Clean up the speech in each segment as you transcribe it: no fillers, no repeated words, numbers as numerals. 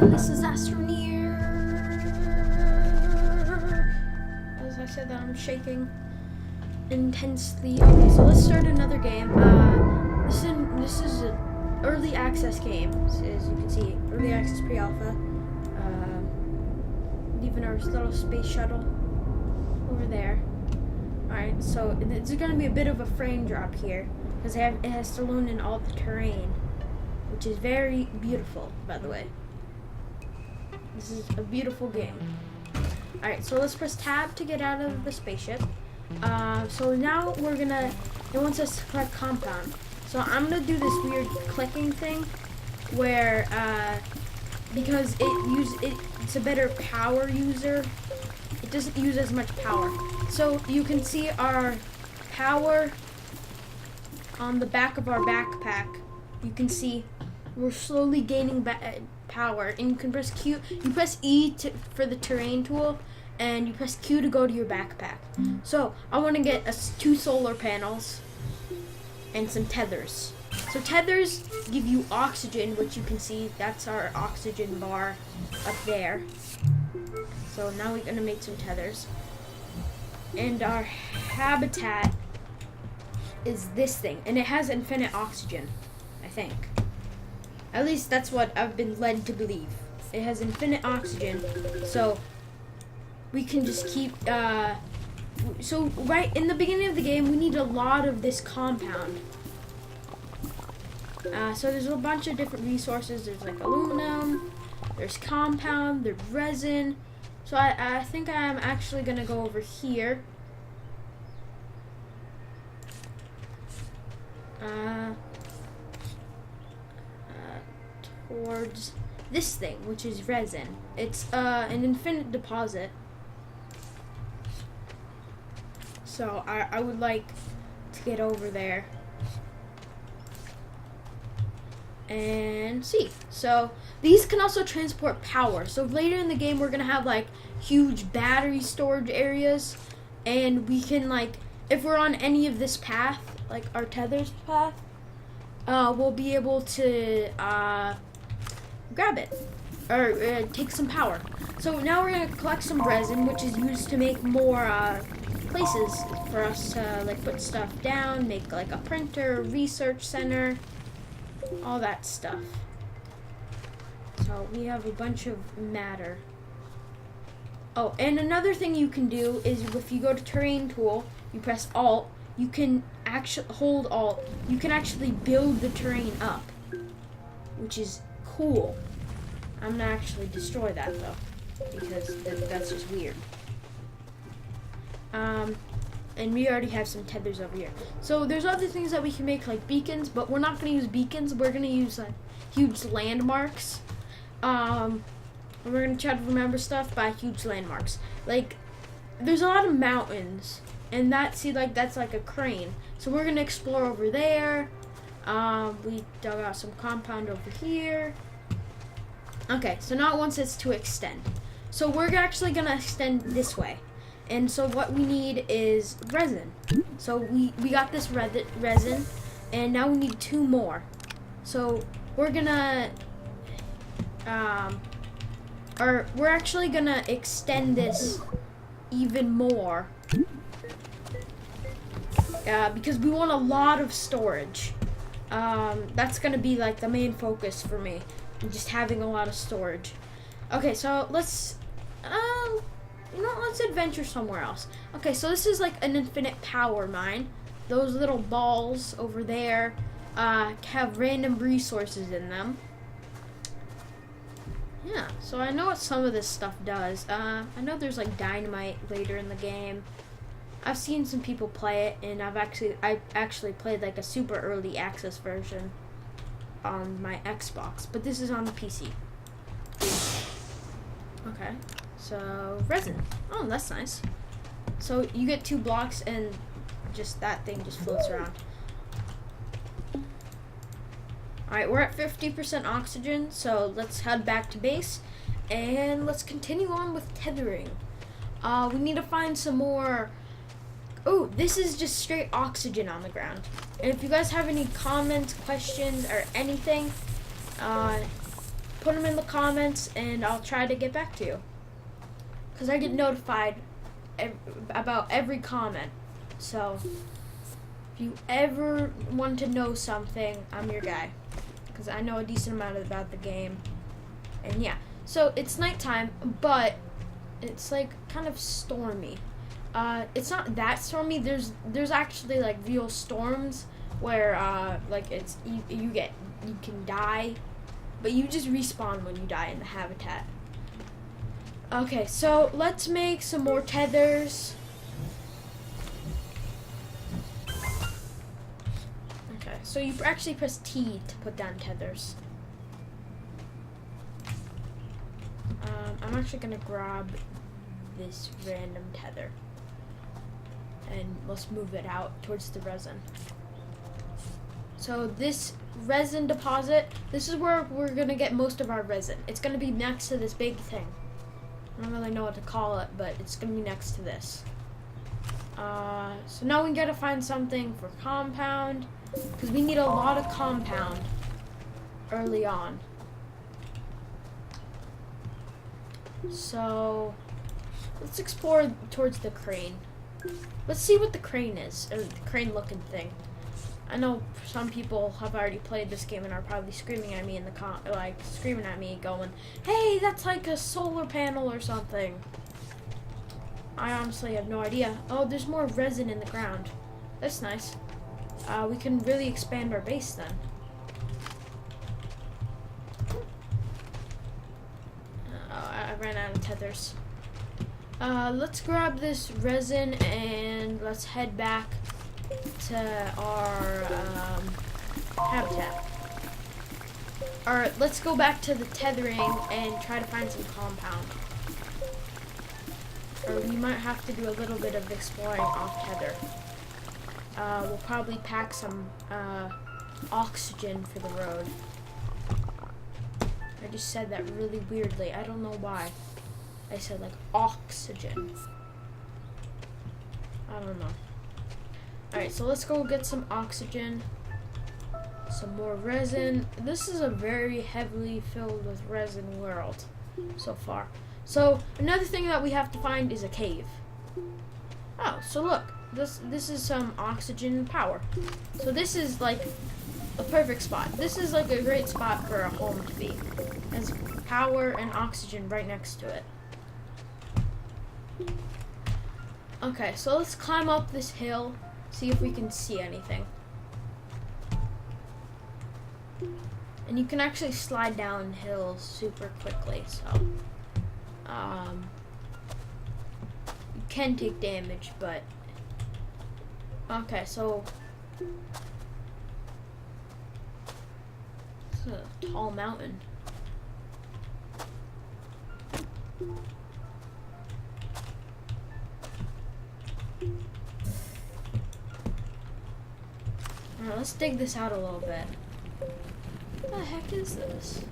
and this is Astroneer. As I said that, I'm shaking intensely. Okay, so let's start another game. This is an early access game, as you can see, early access pre-alpha. Leaving our little space shuttle over there. Alright, so it's going to be a bit of a frame drop here, because it has to load in all the terrain, which is very beautiful, by the way. This is a beautiful game. Alright, so let's press tab to get out of the spaceship. So now it wants us to collect compound. So I'm gonna do this weird clicking thing where, because it's a better power user, it doesn't use as much power. So you can see our power on the back of our backpack. You can see we're slowly gaining power, and you can press Q. You press E for the terrain tool, and you press Q to go to your backpack. So I want to get 2 solar panels and some tethers. So tethers give you oxygen, which you can see that's our oxygen bar up there. So now we're gonna make some tethers, and our habitat is this thing, and it has infinite oxygen, I think. At least that's what I've been led to believe. It has infinite oxygen, so we can just keep, so right in the beginning of the game, we need a lot of this compound. So there's a bunch of different resources. There's like aluminum, there's compound, there's resin. So I think I'm actually gonna go over here. Towards this thing, which is resin. It's an infinite deposit. So I would like to get over there and see. So these can also transport power. So later in the game, we're gonna have like huge battery storage areas, and we can, like, if we're on any of this path, like our tethers path, we'll be able to grab it or take some power. So now we're gonna collect some resin, which is used to make more places for us to like put stuff down, make like a printer, research center, all that stuff. So we have a bunch of matter. Oh, and another thing you can do is if you go to terrain tool, you press Alt, you can actually hold Alt, you can actually build the terrain up, which is cool. I'm gonna actually destroy that though, because that's just weird. And we already have some tethers over here. So there's other things that we can make, like beacons, but we're not gonna use beacons. We're gonna use like huge landmarks. And we're gonna try to remember stuff by huge landmarks. Like, there's a lot of mountains, and that's like a crane. So we're gonna explore over there. We dug out some compound over here. Okay, so now it wants us to extend. So we're actually gonna extend this way. And so what we need is resin. So we got this resin, and now we need 2 more. So we're gonna, we're actually gonna extend this even more, because we want a lot of storage. That's gonna be like the main focus for me, just having a lot of storage. Okay, so let's adventure somewhere else. Okay, so this is like an infinite power mine. Those little balls over there have random resources in them. Yeah, so I know what some of this stuff does. I know there's like dynamite later in the game. I've seen some people play it, and I actually played like a super early access version on my Xbox, but this is on the PC. Okay, so resin. Oh, that's nice. So you get 2 blocks, and just that thing just floats around. Alright, we're at 50% oxygen, so let's head back to base, and let's continue on with tethering. We need to find some more. Oh, this is just straight oxygen on the ground. And if you guys have any comments, questions, or anything, put them in the comments, and I'll try to get back to you. Because I get notified about every comment. So, if you ever want to know something, I'm your guy. Because I know a decent amount about the game. And yeah, so it's nighttime, but it's like kind of stormy. It's not that stormy. There's actually like real storms where like it's you can die, but you just respawn when you die in the habitat. Okay, so let's make some more tethers. Okay, so you actually press T to put down tethers. I'm actually gonna grab this random tether and let's move it out towards the resin. So this resin deposit, this is where we're gonna get most of our resin. It's gonna be next to this big thing. I don't really know what to call it, but it's gonna be next to this. So now we gotta find something for compound, because we need a lot of compound early on. So let's explore towards the crane. Let's see what the crane is, or the crane looking thing. I know some people have already played this game and are probably screaming at me in the screaming at me going, "Hey, that's like a solar panel or something." I honestly have no idea. Oh, there's more resin in the ground. That's nice. We can really expand our base then. I ran out of tethers. Let's grab this resin and let's head back to our habitat. Alright, let's go back to the tethering and try to find some compound. Or we might have to do a little bit of exploring off tether. We'll probably pack some oxygen for the road. I just said that really weirdly. I don't know why. I said like oxygen. I don't know. Alright, so let's go get some oxygen. Some more resin. This is a very heavily filled with resin world so far. So another thing that we have to find is a cave. Oh, so look. This is some oxygen power. So this is like a perfect spot. This is like a great spot for a home to be. It has power and oxygen right next to it. Okay, so let's climb up this hill, see if we can see anything. And you can actually slide down hills super quickly, so you can take damage, but okay, so it's a tall mountain. Alright, let's dig this out a little bit. What the heck is this?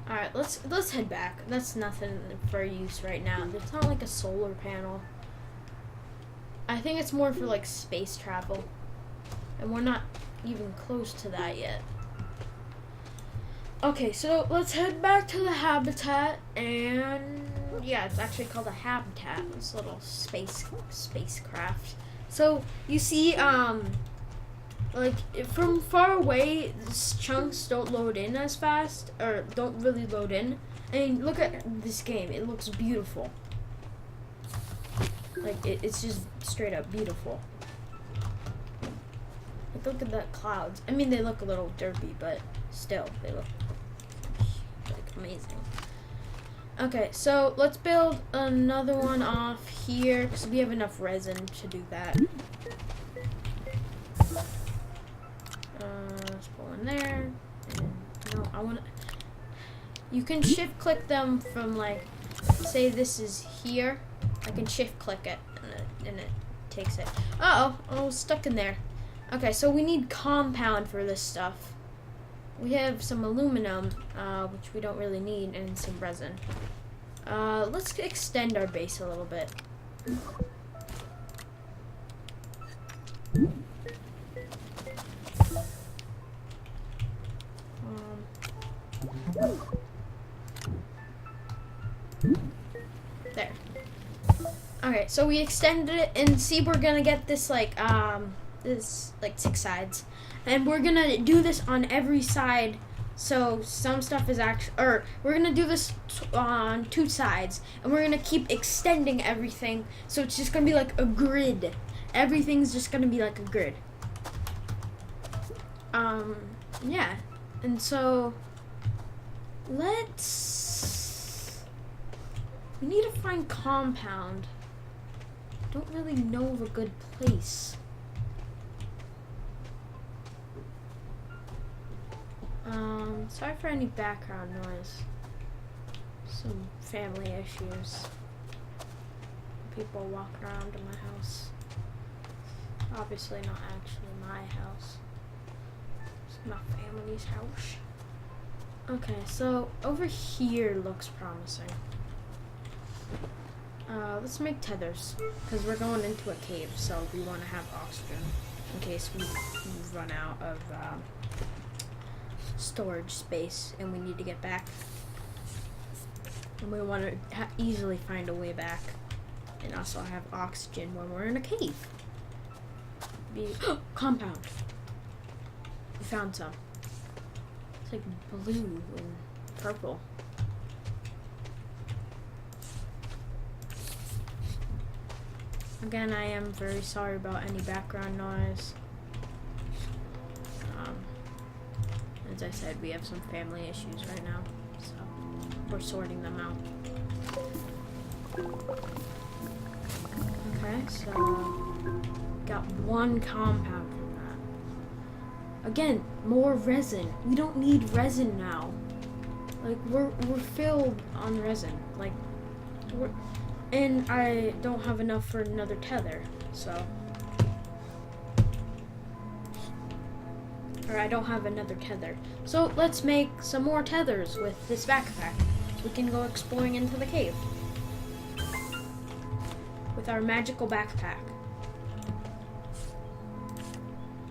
Alright, let's head back. That's nothing for use right now. It's not like a solar panel. I think it's more for like space travel. And we're not even close to that yet. Okay, so let's head back to the habitat, and yeah, it's actually called a habitat. This little spacecraft. So you see, like from far away, these chunks don't load in as fast, or don't really load in. And look at this game; it looks beautiful. Like it's just straight up beautiful. Like, look at the clouds. I mean, they look a little derpy, but still, they look like amazing. Okay, so let's build another one off here because we have enough resin to do that. Let's pull in there. And, no, I want to. You can shift click them from like, say this is here. I can shift click it and it takes it. Uh-oh, I was stuck in there. Okay, so we need compound for this stuff. We have some aluminum, which we don't really need, and some resin. Let's extend our base a little bit. Okay, so we extended it, and see, we're gonna get this like 6 sides, and we're gonna do this on every side. So some stuff is or we're gonna do this on 2 sides, and we're gonna keep extending everything. So it's just gonna be like a grid. Everything's just gonna be like a grid. Yeah, and so we need to find compound. Don't really know of a good place. Sorry for any background noise. Some family issues. People walk around in my house. Obviously not actually my house. It's my family's house. Okay, so over here looks promising. Let's make tethers, because we're going into a cave, so we want to have oxygen in case we run out of storage space and we need to get back. And we want to easily find a way back, and also have oxygen when we're in a cave. Compound. We found some. It's like blue and purple. Again, I am very sorry about any background noise. As I said, we have some family issues right now, so we're sorting them out. Okay, so got 1 compound from that. Again, more resin. We don't need resin now. Like we're filled on resin. Like and I don't have enough for another tether, so. Or I don't have another tether. So let's make some more tethers with this backpack. So we can go exploring into the cave. With our magical backpack.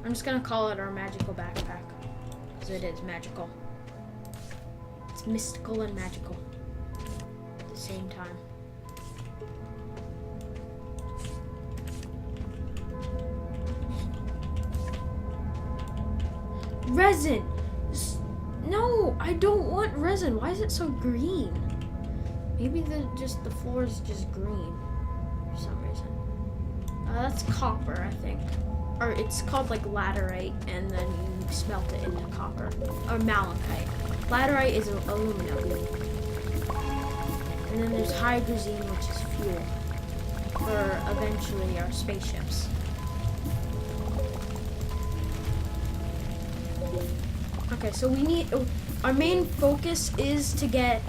I'm just gonna call it our magical backpack. Because it is magical. It's mystical and magical. At the same time. Resin! No, I don't want resin. Why is it so green? Maybe the floor is just green for some reason. That's copper, I think. Or it's called like laterite, and then you smelt it into copper. Or malachite. Laterite is aluminum. And then there's hydrazine, which is fuel for eventually our spaceships. Okay, so we need, our main focus is to get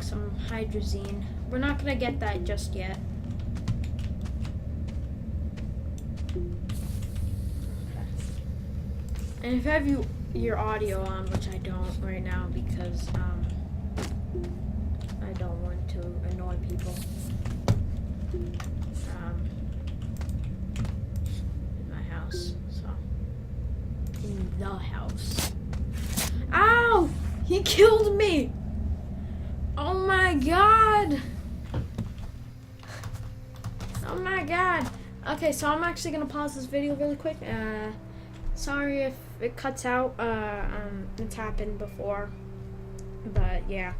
some hydrazine. We're not gonna get that just yet. Okay. And if you have your audio on, which I don't right now because I don't want to annoy people. In the house. Ow! He killed me! Oh my god! Oh my god! Okay, so I'm actually gonna pause this video really quick. Sorry if it cuts out. It's happened before. But yeah.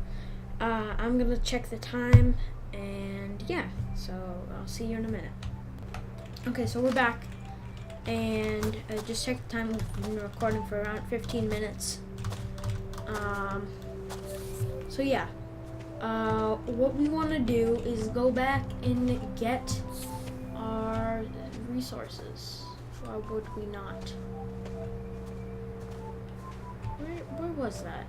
I'm gonna check the time, and yeah, so I'll see you in a minute. Okay, so we're back. And I just checked the time. We've been recording for around 15 minutes. So yeah, what we want to do is go back and get our resources. Why would we not? Where was that?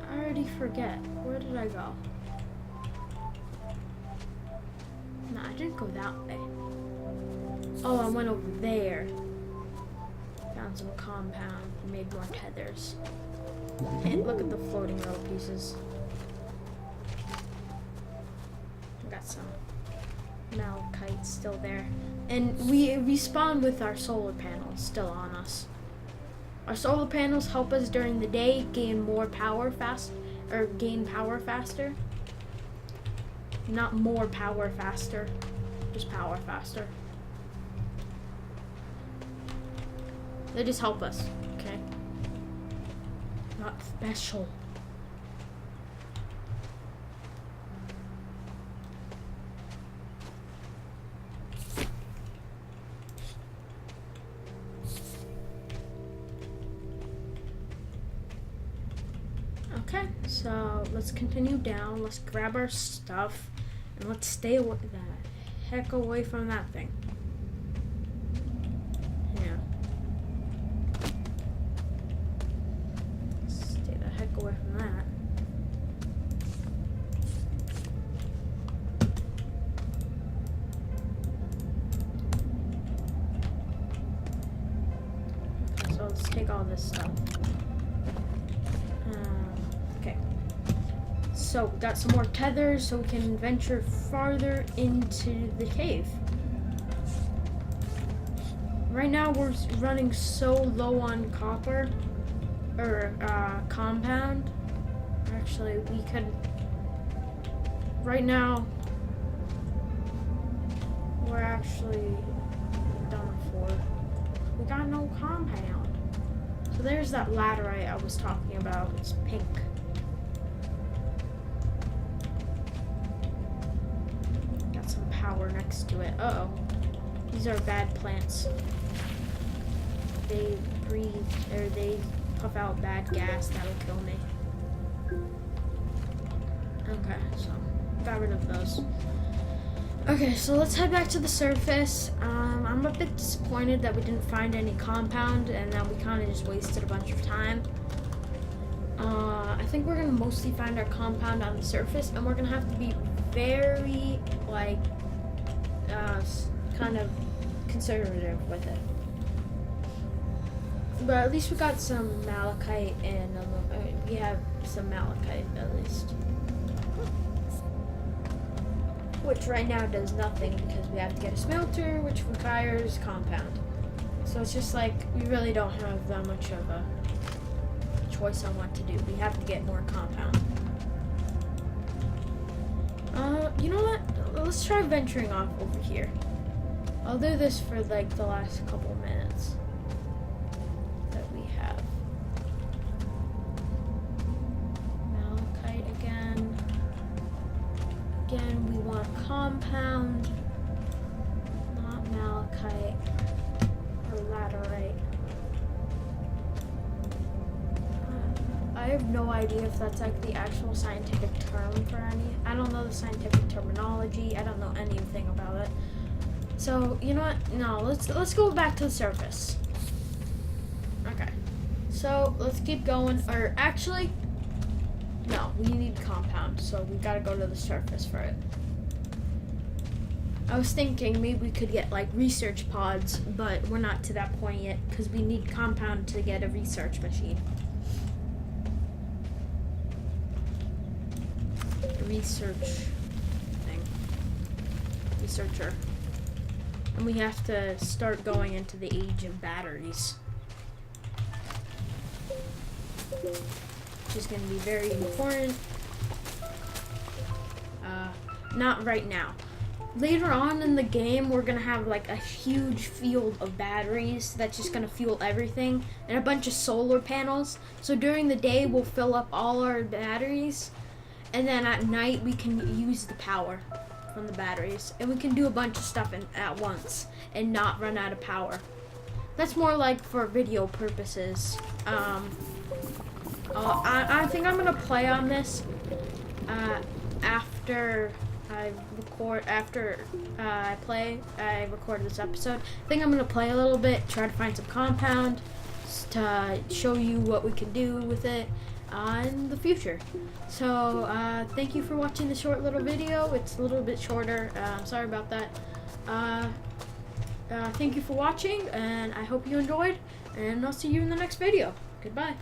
I already forget. Where did I go? No, I didn't go that way. Oh, I went over there. Found some compound, made more tethers. And look at the floating rope pieces. Got some malachite still there. And we respawn with our solar panels still on us. Our solar panels help us during the day gain more power gain power faster. Not more power faster, just power faster. They just help us, okay? Not special. Okay, so let's continue down. Let's grab our stuff and let's stay the heck away from that thing. Yeah. Stay the heck away from that. Okay, so let's take all this stuff. Okay. So we got some more tethers so we can venture farther into the cave. Right now we're running so low on copper or compound. Actually, we could right now we're actually done for. We got no compound. So there's that laterite I was talking about. It's pink. Got some power next to it. Uh-oh. These are bad plants. They breathe, or they puff out bad gas that'll kill me. Okay, so got rid of those. Okay, so let's head back to the surface. I'm a bit disappointed that we didn't find any compound and that we kind of just wasted a bunch of time. I think we're gonna mostly find our compound on the surface, and we're gonna have to be very, like, kind of conservative with it. But at least we got some malachite and we have some malachite at least. Which right now does nothing because we have to get a smelter, which requires compound. So it's just like we really don't have that much of a choice on what to do. We have to get more compound. You know what? Let's try venturing off over here. I'll do this for like the last couple minutes that we have. Malachite again. Again, we want compound, not malachite or laterite. I have no idea if that's like the actual scientific term for any. I don't know the scientific terminology. I don't know anything about it. So you know what? No, let's go back to the surface. Okay. So let's keep going. Or actually, no, we need compound, so we gotta go to the surface for it. I was thinking maybe we could get like research pods, but we're not to that point yet because we need compound to get a research machine. Research thing. Researcher. And we have to start going into the age of batteries. Which is going to be very important. Not right now. Later on in the game, we're going to have like a huge field of batteries that's just going to fuel everything. And a bunch of solar panels. So during the day, we'll fill up all our batteries. And then at night, we can use the power from the batteries. And we can do a bunch of stuff at once and not run out of power. That's more like for video purposes. I think I'm going to play on this after I record, I record this episode. I think I'm going to play a little bit, try to find some compound to show you what we can do with it in the future. So thank you for watching the short little video. It's a little bit shorter. Sorry about that. Thank you for watching, and I hope you enjoyed, and I'll see you in the next video. Goodbye.